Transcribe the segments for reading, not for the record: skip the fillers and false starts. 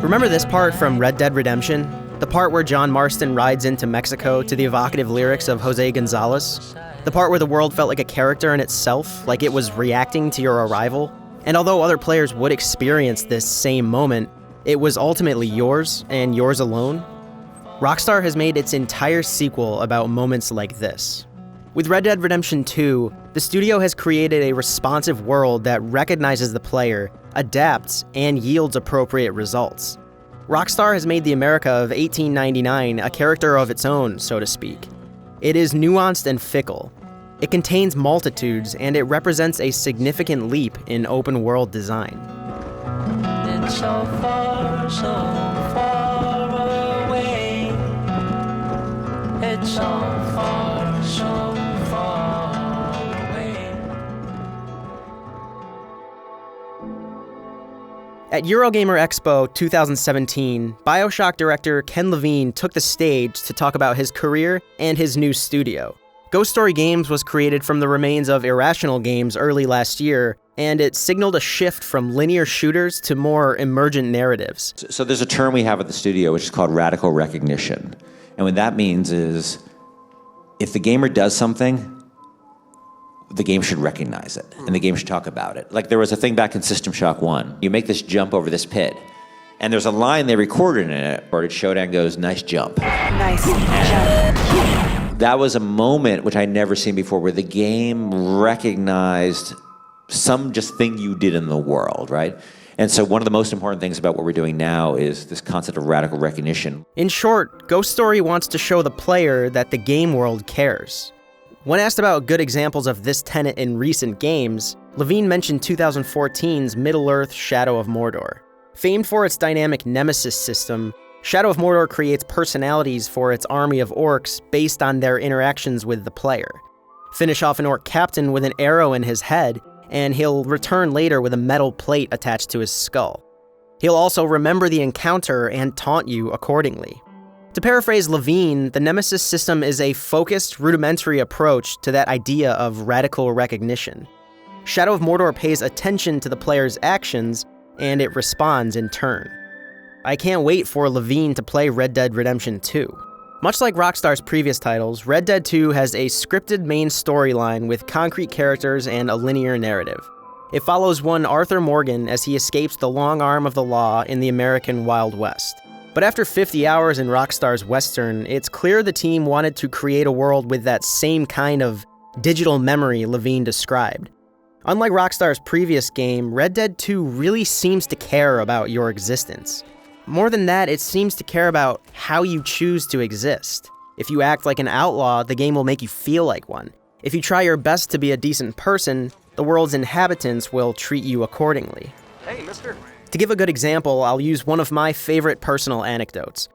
Remember this part from Red Dead Redemption? The part where John Marston rides into Mexico to the evocative lyrics of Jose Gonzalez? The part where the world felt like a character in itself, like it was reacting to your arrival? And although other players would experience this same moment, it was ultimately yours, and yours alone. Rockstar has made its entire sequel about moments like this. With Red Dead Redemption 2, the studio has created a responsive world that recognizes the player, adapts, and yields appropriate results. Rockstar has made the America of 1899 a character of its own, so to speak. It is nuanced and fickle. It contains multitudes, and it represents a significant leap in open-world design. It's so far away. It's so far away. At Eurogamer Expo 2017, BioShock director Ken Levine took the stage to talk about his career and his new studio. Ghost Story Games was created from the remains of Irrational Games early last year, and it signaled a shift from linear shooters to more emergent narratives. So there's a term we have at the studio which is called radical recognition. And what that means is if the gamer does something, the game should recognize it, and the game should talk about it. Like there was a thing back in System Shock 1. You make this jump over this pit, and there's a line they recorded in it, where Shodan goes, "Nice jump." Nice jump. That was a moment which I'd never seen before, where the game recognized some just thing you did in the world, right? And so one of the most important things about what we're doing now is this concept of radical recognition. In short, Ghost Story wants to show the player that the game world cares. When asked about good examples of this tenet in recent games, Levine mentioned 2014's Middle-earth Shadow of Mordor. Famed for its dynamic nemesis system, Shadow of Mordor creates personalities for its army of orcs based on their interactions with the player. Finish off an orc captain with an arrow in his head, and he'll return later with a metal plate attached to his skull. He'll also remember the encounter and taunt you accordingly. To paraphrase Levine, the Nemesis system is a focused, rudimentary approach to that idea of radical recognition. Shadow of Mordor pays attention to the player's actions, and it responds in turn. I can't wait for Levine to play Red Dead Redemption 2. Much like Rockstar's previous titles, Red Dead 2 has a scripted main storyline with concrete characters and a linear narrative. It follows one Arthur Morgan as he escapes the long arm of the law in the American Wild West. But after 50 hours in Rockstar's Western, it's clear the team wanted to create a world with that same kind of digital memory Levine described. Unlike Rockstar's previous game, Red Dead 2 really seems to care about your existence. More than that, it seems to care about how you choose to exist. If you act like an outlaw, the game will make you feel like one. If you try your best to be a decent person, the world's inhabitants will treat you accordingly. Hey, mister. To give a good example, I'll use one of my favorite personal anecdotes.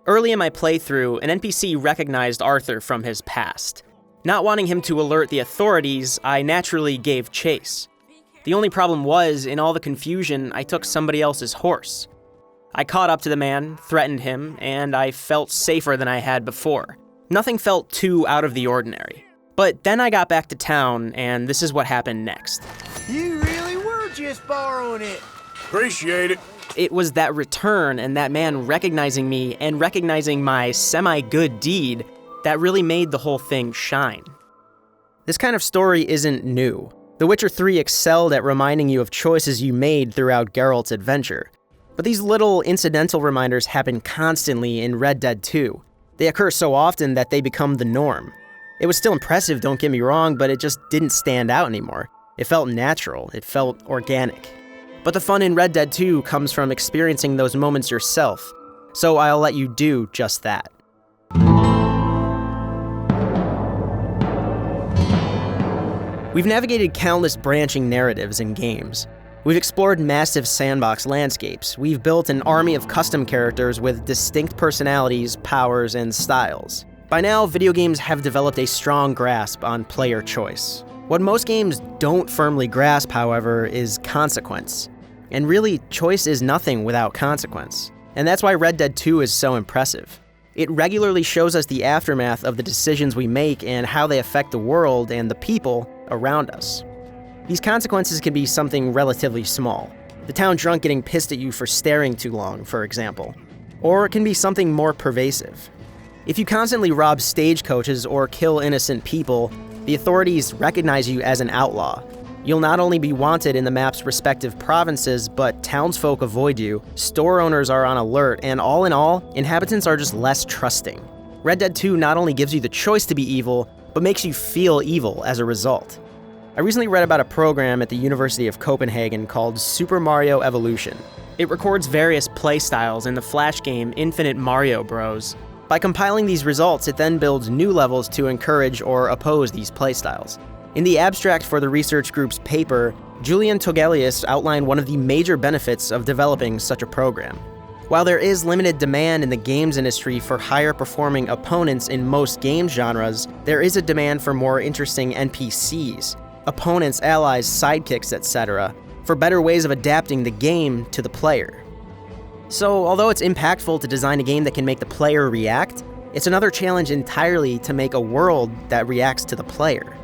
Early in my playthrough, an NPC recognized Arthur from his past. Not wanting him to alert the authorities, I naturally gave chase. The only problem was, in all the confusion, I took somebody else's horse. I caught up to the man, threatened him, and I felt safer than I had before. Nothing felt too out of the ordinary. But then I got back to town, and this is what happened next. You really were just borrowing it. Appreciate it. It was that return and that man recognizing me and recognizing my semi-good deed that really made the whole thing shine. This kind of story isn't new. The Witcher 3 excelled at reminding you of choices you made throughout Geralt's adventure. But these little incidental reminders happen constantly in Red Dead 2. They occur so often that they become the norm. It was still impressive, don't get me wrong, but it just didn't stand out anymore. It felt natural, it felt organic. But the fun in Red Dead 2 comes from experiencing those moments yourself, so I'll let you do just that. We've navigated countless branching narratives in games. We've explored massive sandbox landscapes. We've built an army of custom characters with distinct personalities, powers, and styles. By now, video games have developed a strong grasp on player choice. What most games don't firmly grasp, however, is consequence. And really, choice is nothing without consequence. And that's why Red Dead 2 is so impressive. It regularly shows us the aftermath of the decisions we make and how they affect the world and the people around us. These consequences can be something relatively small. The town drunk getting pissed at you for staring too long, for example. Or it can be something more pervasive. If you constantly rob stagecoaches or kill innocent people, the authorities recognize you as an outlaw. You'll not only be wanted in the map's respective provinces, but townsfolk avoid you, store owners are on alert, and all in all, inhabitants are just less trusting. Red Dead 2 not only gives you the choice to be evil, but makes you feel evil as a result. I recently read about a program at the University of Copenhagen called Super Mario Evolution. It records various playstyles in the flash game Infinite Mario Bros. By compiling these results, it then builds new levels to encourage or oppose these playstyles. In the abstract for the research group's paper, Julian Togelius outlined one of the major benefits of developing such a program. While there is limited demand in the games industry for higher performing opponents in most game genres, there is a demand for more interesting NPCs, opponents, allies, sidekicks, etc., for better ways of adapting the game to the player. So, although it's impactful to design a game that can make the player react, it's another challenge entirely to make a world that reacts to the player.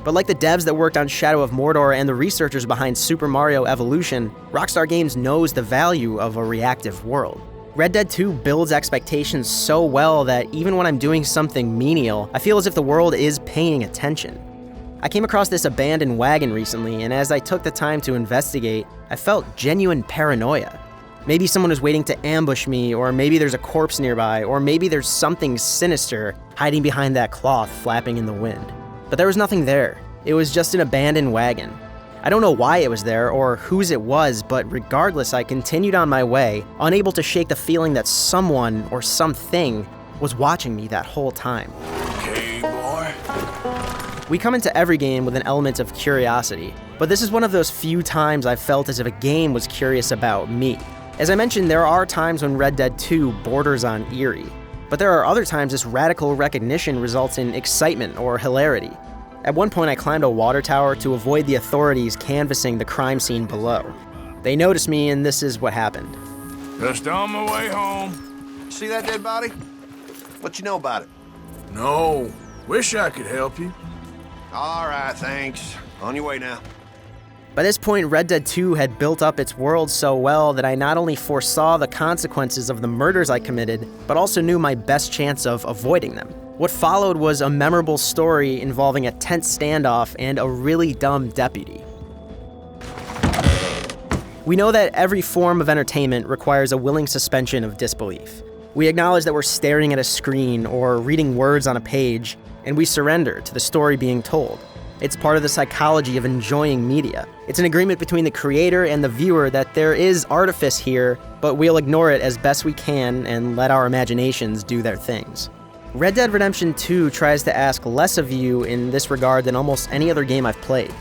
But like the devs that worked on Shadow of Mordor and the researchers behind Super Mario Evolution, Rockstar Games knows the value of a reactive world. Red Dead 2 builds expectations so well that even when I'm doing something menial, I feel as if the world is paying attention. I came across this abandoned wagon recently, and as I took the time to investigate, I felt genuine paranoia. Maybe someone is waiting to ambush me, or maybe there's a corpse nearby, or maybe there's something sinister hiding behind that cloth flapping in the wind. But there was nothing there. It was just an abandoned wagon. I don't know why it was there or whose it was, but regardless, I continued on my way, unable to shake the feeling that someone or something was watching me that whole time. Okay, boy. We come into every game with an element of curiosity, but this is one of those few times I've felt as if a game was curious about me. As I mentioned, there are times when Red Dead 2 borders on eerie, but there are other times this radical recognition results in excitement or hilarity. At one point, I climbed a water tower to avoid the authorities canvassing the crime scene below. They noticed me, and this is what happened. Just on my way home. See that dead body? What you know about it? No. Wish I could help you. All right, thanks. On your way now. By this point, Red Dead 2 had built up its world so well that I not only foresaw the consequences of the murders I committed, but also knew my best chance of avoiding them. What followed was a memorable story involving a tense standoff and a really dumb deputy. We know that every form of entertainment requires a willing suspension of disbelief. We acknowledge that we're staring at a screen or reading words on a page, and we surrender to the story being told. It's part of the psychology of enjoying media. It's an agreement between the creator and the viewer that there is artifice here, but we'll ignore it as best we can and let our imaginations do their things. Red Dead Redemption 2 tries to ask less of you in this regard than almost any other game I've played.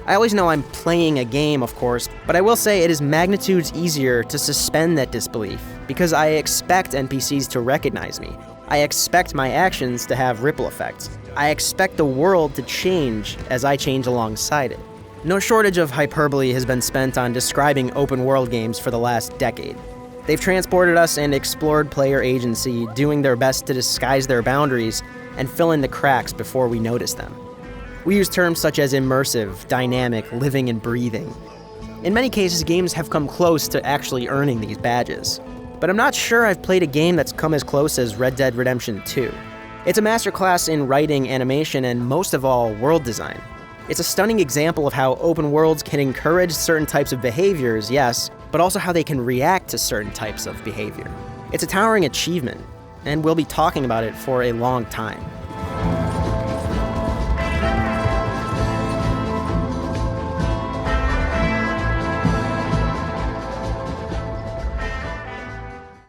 I always know I'm playing a game, of course, but I will say it is magnitudes easier to suspend that disbelief, because I expect NPCs to recognize me. I expect my actions to have ripple effects. I expect the world to change as I change alongside it. No shortage of hyperbole has been spent on describing open world games for the last decade. They've transported us and explored player agency, doing their best to disguise their boundaries and fill in the cracks before we notice them. We use terms such as immersive, dynamic, living, and breathing. In many cases, games have come close to actually earning these badges. But I'm not sure I've played a game that's come as close as Red Dead Redemption 2. It's a masterclass in writing, animation, and most of all, world design. It's a stunning example of how open worlds can encourage certain types of behaviors, yes, but also how they can react to certain types of behavior. It's a towering achievement, and we'll be talking about it for a long time.